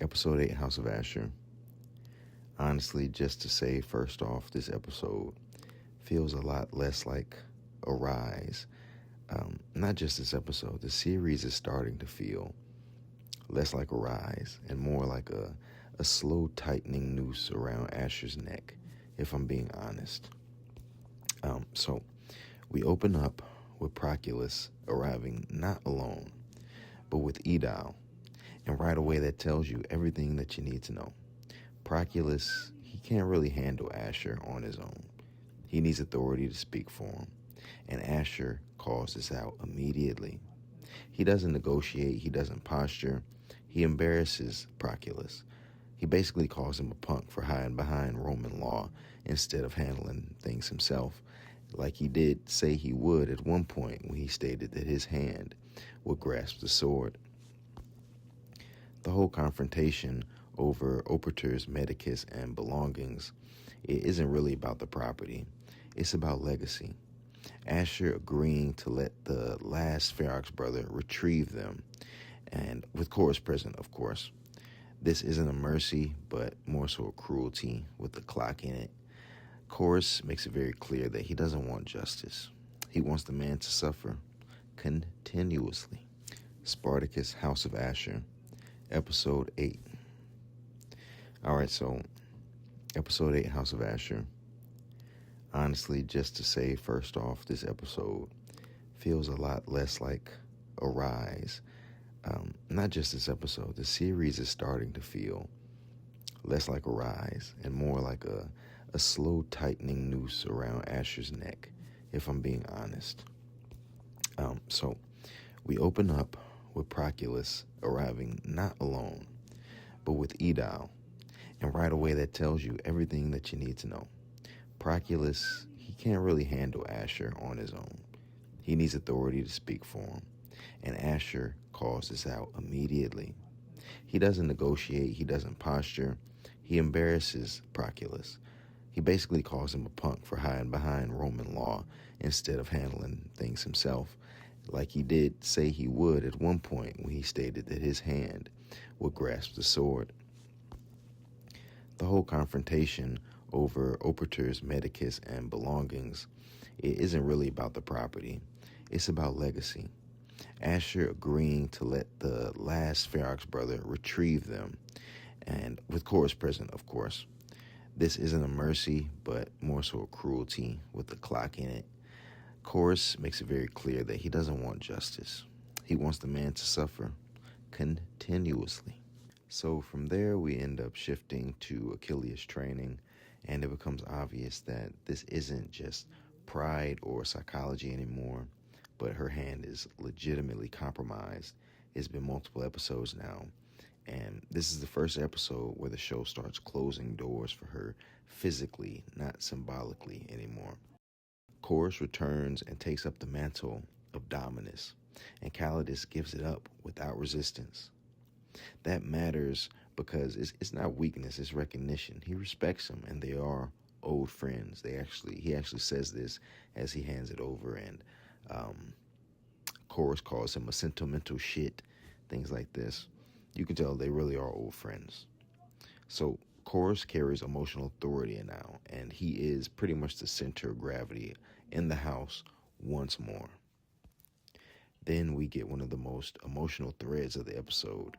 Episode 8, House of Ashur. Honestly, just to say first off, this episode feels a lot less like a rise. Not just this episode, the series is starting to feel less like a rise and more like a slow tightening noose around Ashur's neck, if I'm being honest. So we open up with Proculus arriving not alone, but with aedile, and right away that tells you everything that you need to know. Proculus, he can't really handle Ashur on his own. He needs authority to speak for him, and Ashur calls this out immediately. He doesn't negotiate, he doesn't posture, he embarrasses Proculus. He basically calls him a punk for hiding behind Roman law instead of handling things himself, like he did say he would at one point when he stated that his hand would grasp the sword. The whole confrontation over Opertor's medicus and belongings, it isn't really about the property. It's about legacy. Ashur agreeing to let the last Ferox brother retrieve them, and with Korris present, of course. This isn't a mercy, but more so a cruelty with a clock in it. Korris makes it very clear that he doesn't want justice. He wants the man to suffer continuously. Spartacus, House of Ashur, Episode 8. Alright, so Episode 8, House of Ashur. Honestly, just to say first off, this episode feels a lot less like a rise. Not just this episode, the series is starting to feel less like a rise and more like a slow tightening noose around Ashur's neck, if I'm being honest. So we open up with Proculus arriving not alone, but with aedile, and right away that tells you everything that you need to know. Proculus, he can't really handle Ashur on his own. He needs authority to speak for him, and Ashur calls this out immediately. He doesn't negotiate, he doesn't posture, he embarrasses Proculus. He basically calls him a punk for hiding behind Roman law instead of handling things himself, like he did say he would at one point when he stated that his hand would grasp the sword. The whole confrontation over Opertor's medicus and belongings, it isn't really about the property. It's about legacy. Ashur agreeing to let the last Ferox brother retrieve them, and with Korris present, of course. This isn't a mercy, but more so a cruelty with a clock in it. Korris makes it very clear that he doesn't want justice. He wants the man to suffer continuously. So from there, we end up shifting to Achillia's training, and it becomes obvious that this isn't just pride or psychology anymore, but her hand is legitimately compromised. It's been multiple episodes now, and this is the first episode where the show starts closing doors for her physically, not symbolically anymore. Korris returns and takes up the mantle of Dominus, and Caladus gives it up without resistance. That matters because it's not weakness, it's recognition. He respects him, and they are old friends. He actually says this as he hands it over, and Korris calls him a sentimental shit, things like this. You can tell they really are old friends. So Korris carries emotional authority now, and he is pretty much the center of gravity in the house once more. Then we get one of the most emotional threads of the episode.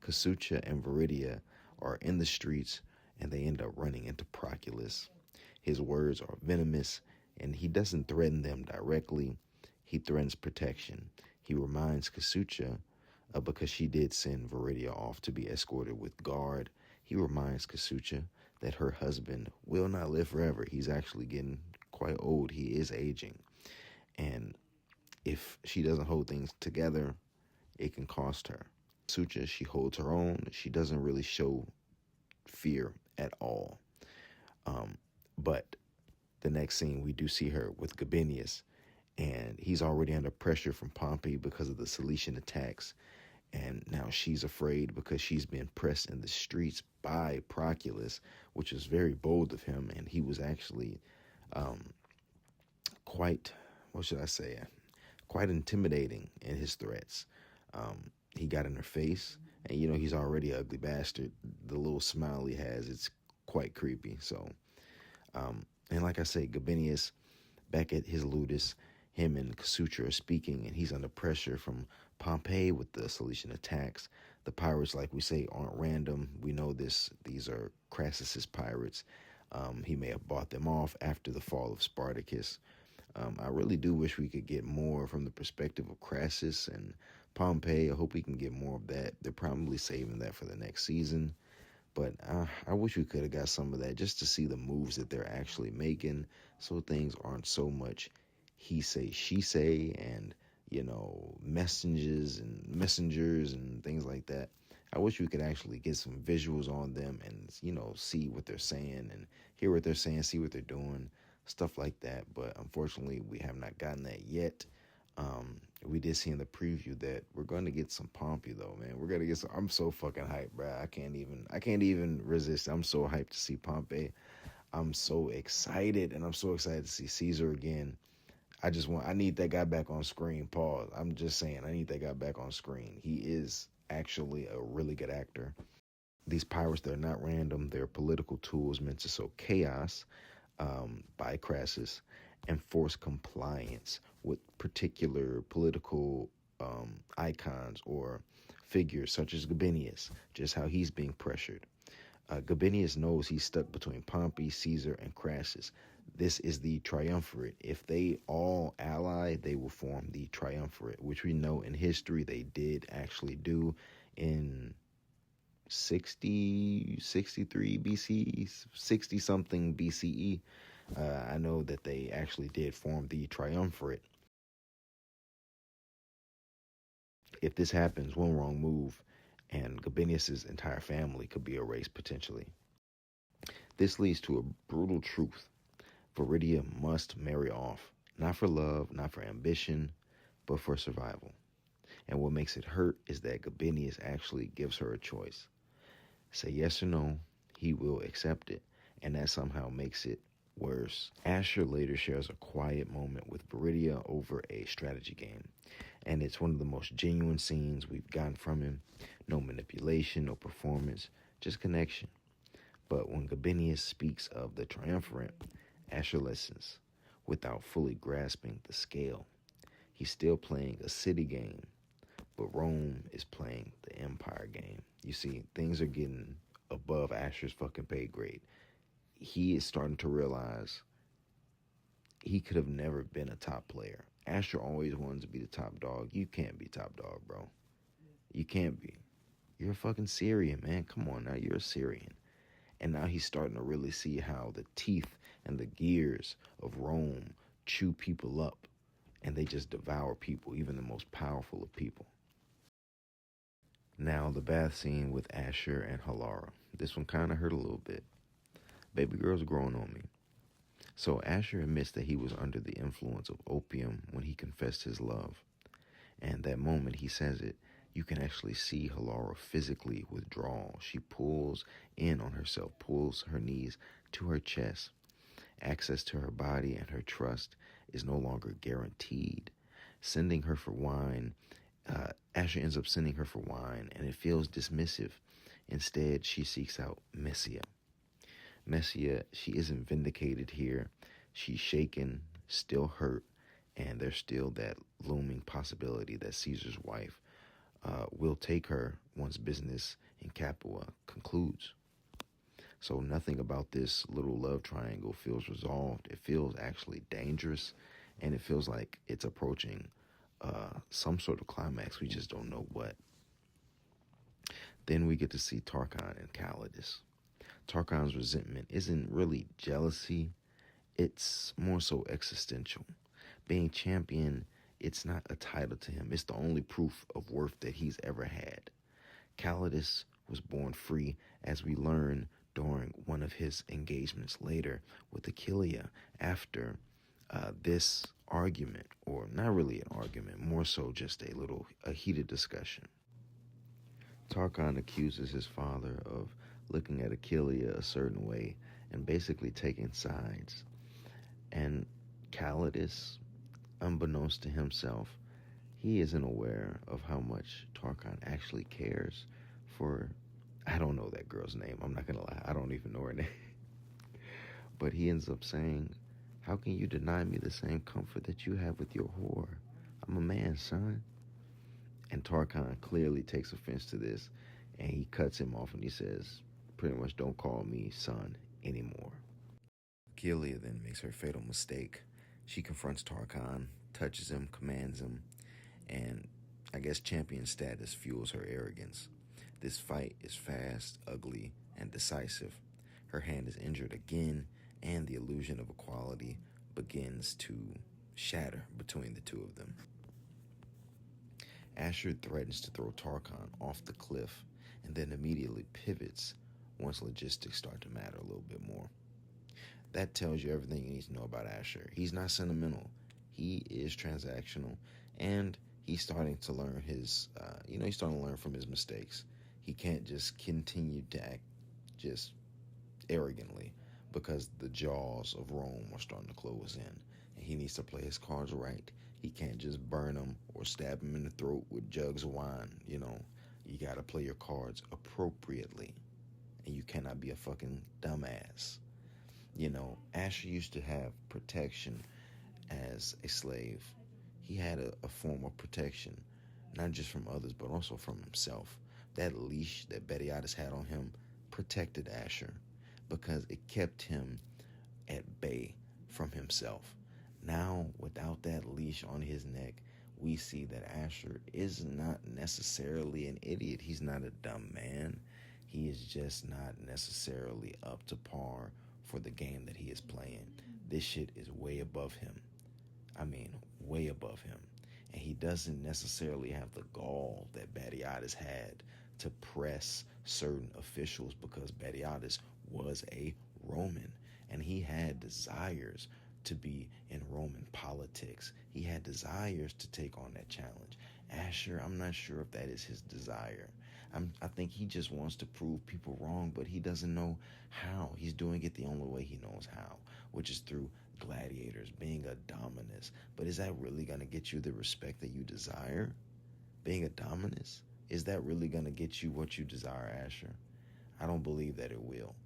Caladus and Viridia are in the streets, and they end up running into Proculus. His words are venomous, and he doesn't threaten them directly. He threatens protection. He reminds Caladus, because she did send Viridia off to be escorted with guard, he reminds Caladus that her husband will not live forever. He's actually getting quite old. He is aging. And if she doesn't hold things together, it can cost her. Caladus, she holds her own. She doesn't really show fear at all. But the next scene, we do see her with Gabinius, and he's already under pressure from Pompey because of the Cilician attacks. And now she's afraid because she's been pressed in the streets by Proculus, which was very bold of him. And he was actually quite intimidating in his threats. He got in her face And he's already an ugly bastard. The little smile he has, it's quite creepy. So, and like I say, Gabinius back at his ludus, him and Kasutra are speaking, and he's under pressure from Pompey with the Cilician attacks. The pirates, like we say, aren't random. We know this. These are Crassus's pirates. He may have bought them off after the fall of Spartacus. I really do wish we could get more from the perspective of Crassus and Pompey. I hope we can get more of that. They're probably saving that for the next season. But I wish we could have got some of that just to see the moves that they're actually making, so things aren't so much he say, she say, and messengers and things like that. I wish we could actually get some visuals on them and see what they're saying and hear what they're saying, see what they're doing, stuff like that. But unfortunately, we have not gotten that yet. We did see in the preview that we're going to get some Pompey though, man. We're going to get some. I'm so fucking hyped, bro. I can't even resist. I'm so hyped to see Pompey. I'm so excited, and I'm so excited to see Caesar again. I need that guy back on screen. Pause. I'm just saying, I need that guy back on screen. He is actually a really good actor. These pirates, they're not random. They're political tools meant to sow chaos by Crassus and force compliance with particular political icons or figures such as Gabinius, just how he's being pressured. Gabinius knows he's stuck between Pompey, Caesar, and Crassus. This is the Triumvirate. If they all ally, they will form the Triumvirate, which we know in history they did actually do in 63 BCE, 60 something BCE. I know that they actually did form the Triumvirate. If this happens, one wrong move, and Gabinius's entire family could be erased potentially. This leads to a brutal truth. Viridia must marry off, not for love, not for ambition, but for survival. And what makes it hurt is that Gabinius actually gives her a choice. Say yes or no, he will accept it, and that somehow makes it worse. Ashur later shares a quiet moment with Viridia over a strategy game, and it's one of the most genuine scenes we've gotten from him. No manipulation, no performance, just connection. But when Gabinius speaks of the Triumvirate, Ashur listens without fully grasping the scale. He's still playing a city game, but Rome is playing the empire game. You see, things are getting above Ashur's fucking pay grade. He is starting to realize he could have never been a top player. Ashur always wanted to be the top dog. You can't be top dog, bro. You can't be. You're a fucking Syrian, man. Come on now, you're a Syrian. And now he's starting to really see how the teeth and the gears of Rome chew people up, and they just devour people, even the most powerful of people. Now, the bath scene with Ashur and Halara. This one kind of hurt a little bit. Baby girl's growing on me. So Ashur admits that he was under the influence of opium when he confessed his love. And that moment he says it, you can actually see Halara physically withdraw. She pulls in on herself, pulls her knees to her chest. Access to her body and her trust is no longer guaranteed. Sending her for wine, Ashur ends up sending her for wine, and it feels dismissive. Instead, she seeks out Messia. Messia, she isn't vindicated here. She's shaken, still hurt, and there's still that looming possibility that Caesar's wife will take her once business in Capua concludes. So nothing about this little love triangle feels resolved. It feels actually dangerous, and it feels like it's approaching some sort of climax. We just don't know what. Then we get to see Tarchon and Caladus. Tarchon's resentment isn't really jealousy. It's more so existential. Being champion, it's not a title to him. It's the only proof of worth that he's ever had. Caladus was born free, as we learn during one of his engagements later with Achillia after this argument, or not really an argument, more so just a heated discussion. Tarchon accuses his father of looking at Achillia a certain way and basically taking sides. And Caladus, unbeknownst to himself, he isn't aware of how much Tarchon actually cares for, I don't know that girl's name. I'm not going to lie. I don't even know her name. But he ends up saying, how can you deny me the same comfort that you have with your whore? I'm a man, son. And Tarchon clearly takes offense to this, and he cuts him off and he says, pretty much, don't call me son anymore. Achillia then makes her fatal mistake. She confronts Tarchon, touches him, commands him, and I guess champion status fuels her arrogance. This fight is fast, ugly, and decisive. Her hand is injured again, and the illusion of equality begins to shatter between the two of them. Ashur threatens to throw Tarchon off the cliff and then immediately pivots once logistics start to matter a little bit more. That tells you everything you need to know about Ashur. He's not sentimental. He is transactional, and he's starting to learn he's starting to learn from his mistakes. He can't just continue to act just arrogantly because the jaws of Rome are starting to close in, and he needs to play his cards right. He can't just burn them or stab him in the throat with jugs of wine. You got to play your cards appropriately, and you cannot be a fucking dumbass. Ashur used to have protection as a slave. He had a form of protection, not just from others, but also from himself. That leash that Batiatus had on him protected Ashur because it kept him at bay from himself. Now, without that leash on his neck, we see that Ashur is not necessarily an idiot. He's not a dumb man. He is just not necessarily up to par for the game that he is playing. This shit is way above him. I mean, way above him. And he doesn't necessarily have the gall that Batiatus had to press certain officials because Batiatus was a Roman and he had desires to be in Roman politics. He had desires to take on that challenge. Ashur, I'm not sure if that is his desire. I think he just wants to prove people wrong, but he doesn't know how. He's doing it the only way he knows how, which is through gladiators, being a dominus. But is that really going to get you the respect that you desire? Being a dominus? Is that really going to get you what you desire, Ashur? I don't believe that it will.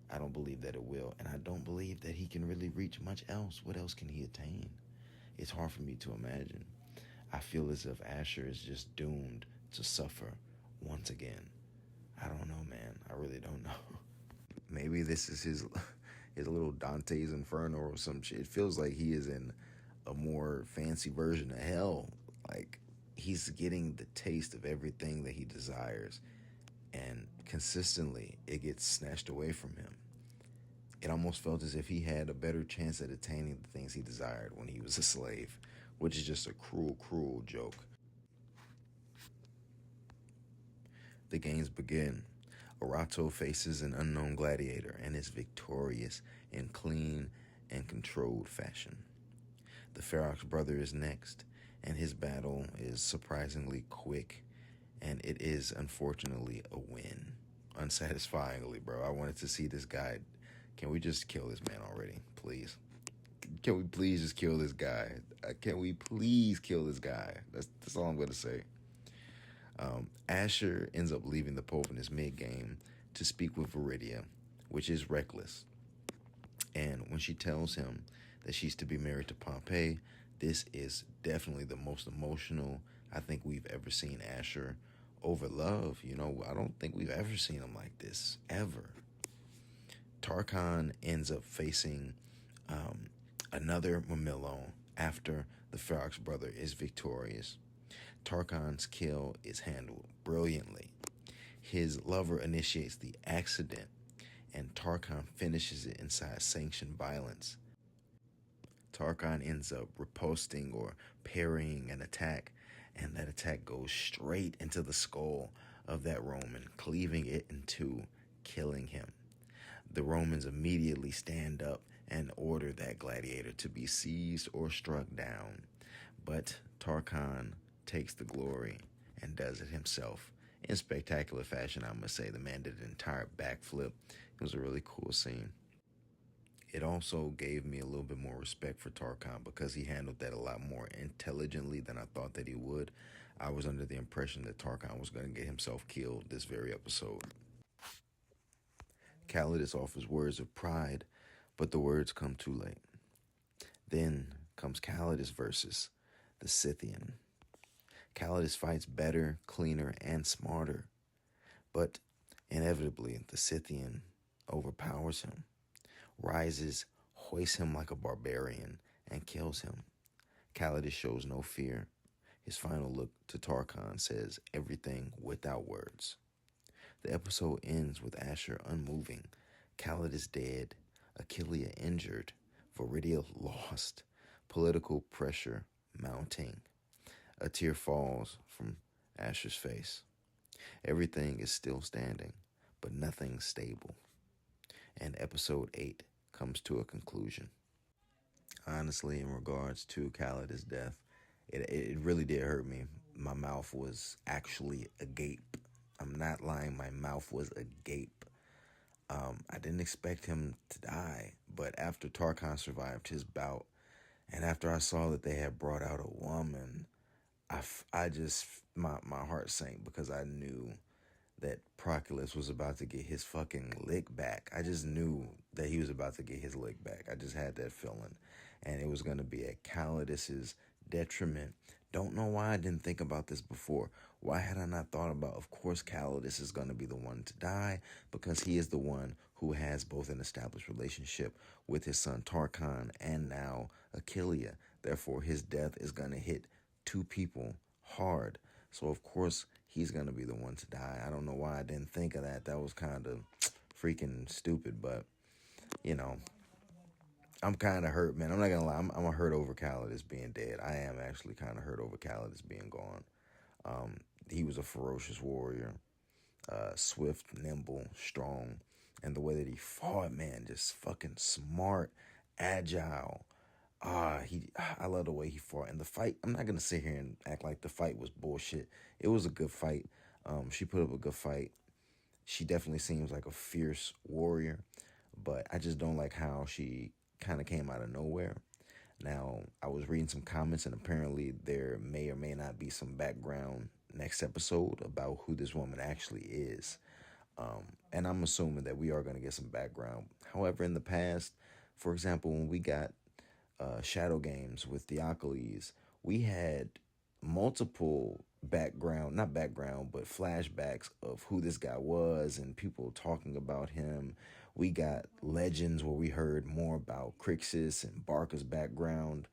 I don't believe that it will. And I don't believe that he can really reach much else. What else can he attain? It's hard for me to imagine. I feel as if Ashur is just doomed to suffer once again. I don't know, man. I really don't know. Maybe this is his little Dante's Inferno or some shit. It feels like he is in a more fancy version of hell. Like, he's getting the taste of everything that he desires, and consistently it gets snatched away from him. It almost felt as if he had a better chance at attaining the things he desired when he was a slave, which is just a cruel, cruel joke. The games begin. Arato faces an unknown gladiator and is victorious in clean and controlled fashion. The Ferox brother is next, and his battle is surprisingly quick, and it is unfortunately a win. Unsatisfyingly, bro. I wanted to see this guy. Can we just kill this man already, please? Can we please just kill this guy? Can we please kill this guy? That's all I'm going to say. Ashur ends up leaving the Pope in his mid-game to speak with Viridia, which is reckless. And when she tells him that she's to be married to Pompey, this is definitely the most emotional I think we've ever seen Ashur over love. I don't think we've ever seen him like this, ever. Tarchon ends up facing another Mamilon after the Ferox brother is victorious. Tarchon's kill is handled brilliantly. His lover initiates the accident, and Tarchon finishes it inside sanctioned violence. Tarchon ends up riposting or parrying an attack, and that attack goes straight into the skull of that Roman, cleaving it in two, killing him. The Romans immediately stand up and order that gladiator to be seized or struck down. But Tarchon takes the glory and does it himself in spectacular fashion. I must say, the man did an entire backflip. It was a really cool scene. It also gave me a little bit more respect for Tarchon because he handled that a lot more intelligently than I thought that he would. I was under the impression that Tarchon was going to get himself killed this very episode. Caladus offers words of pride, but the words come too late. Then comes Caladus versus the Scythian. Caladus fights better, cleaner, and smarter, but inevitably the Scythian overpowers him, rises, hoists him like a barbarian, and kills him. Caladus shows no fear. His final look to Tarchon says everything without words. The episode ends with Ashur unmoving, Caladus dead, Achillia injured, Viridia lost, political pressure mounting. A tear falls from Ashur's face. Everything is still standing, but nothing's stable. And episode 8 comes to a conclusion. Honestly, in regards to Caladus' death, it really did hurt me. My mouth was actually agape. I'm not lying, my mouth was agape. I didn't expect him to die, but after Tarchon survived his bout, and after I saw that they had brought out a woman, I just, my heart sank because I knew that Proculus was about to get his fucking lick back. I just knew that he was about to get his lick back. I just had that feeling. And it was going to be at Caladus's detriment. Don't know why I didn't think about this before. Why had I not thought about, of course, Caladus is going to be the one to die because he is the one who has both an established relationship with his son Tarchon and now Achillia. Therefore, his death is going to hit two people hard. So, of course, he's going to be the one to die. I don't know why I didn't think of that. That was kind of freaking stupid, but, you know, I'm kind of hurt, man. I'm not going to lie. I'm hurt over Caladus being dead. I am actually kind of hurt over Caladus being gone. He was a ferocious warrior, swift, nimble, strong. And the way that he fought, man, just fucking smart, agile. I love the way he fought. And the fight, I'm not going to sit here and act like the fight was bullshit. It was a good fight. She put up a good fight. She definitely seems like a fierce warrior, but I just don't like how she kind of came out of nowhere. Now, I was reading some comments, and apparently there may or may not be some background next episode about who this woman actually is. And I'm assuming that we are going to get some background. However, in the past, for example, when we got Shadow Games with the Achilles, we had multiple not background, but flashbacks of who this guy was and people talking about him. We got legends where we heard more about Crixus and Barca's background.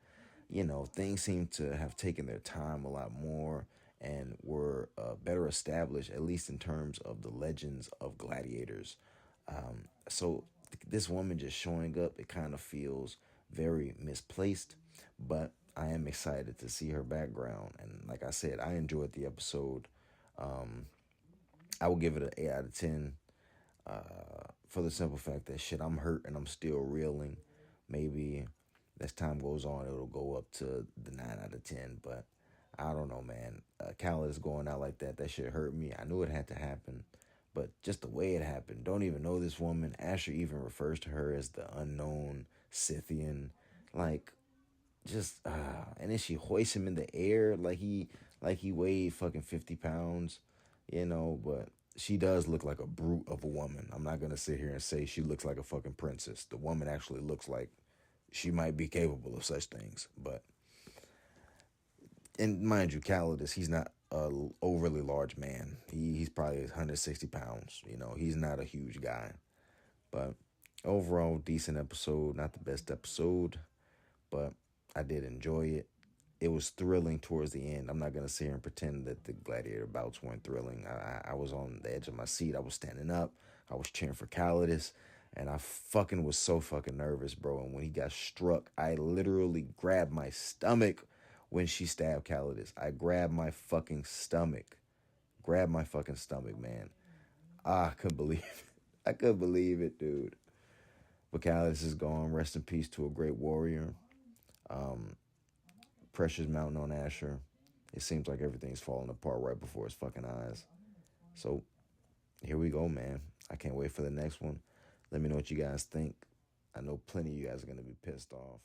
You know, things seem to have taken their time a lot more and were better established, at least in terms of the legends of gladiators. So this woman just showing up, it kind of feels very misplaced, but I am excited to see her background. And like I said, I enjoyed the episode. I will give it an 8 out of 10 for the simple fact that shit, I'm hurt and I'm still reeling. Maybe as time goes on, it'll go up to the 9 out of 10, but I don't know, man. Caladus going out like that shit hurt me. I knew it had to happen, but just the way it happened. Don't even know this woman. Ashur even refers to her as the unknown Scythian. Like, just, and then she hoists him in the air like he weighed fucking 50 pounds, you know, but she does look like a brute of a woman. I'm not going to sit here and say she looks like a fucking princess. The woman actually looks like she might be capable of such things, but, and mind you, Caladus, he's not a overly large man. He's probably 160 pounds. You know, he's not a huge guy. But overall, decent episode. Not the best episode, but I did enjoy it. It was thrilling towards the end. I'm not going to sit here and pretend that the gladiator bouts weren't thrilling. I was on the edge of my seat. I was standing up. I was cheering for Caladus. And I fucking was so fucking nervous, bro. And when he got struck, I literally grabbed my stomach when she stabbed Caladus. I grabbed my fucking stomach. Grabbed my fucking stomach, man. I couldn't believe it. I couldn't believe it, dude. But Caladus is gone. Rest in peace to a great warrior. Pressure's mounting on Ashur. It seems like everything's falling apart right before his fucking eyes. So, here we go, man. I can't wait for the next one. Let me know what you guys think. I know plenty of you guys are going to be pissed off.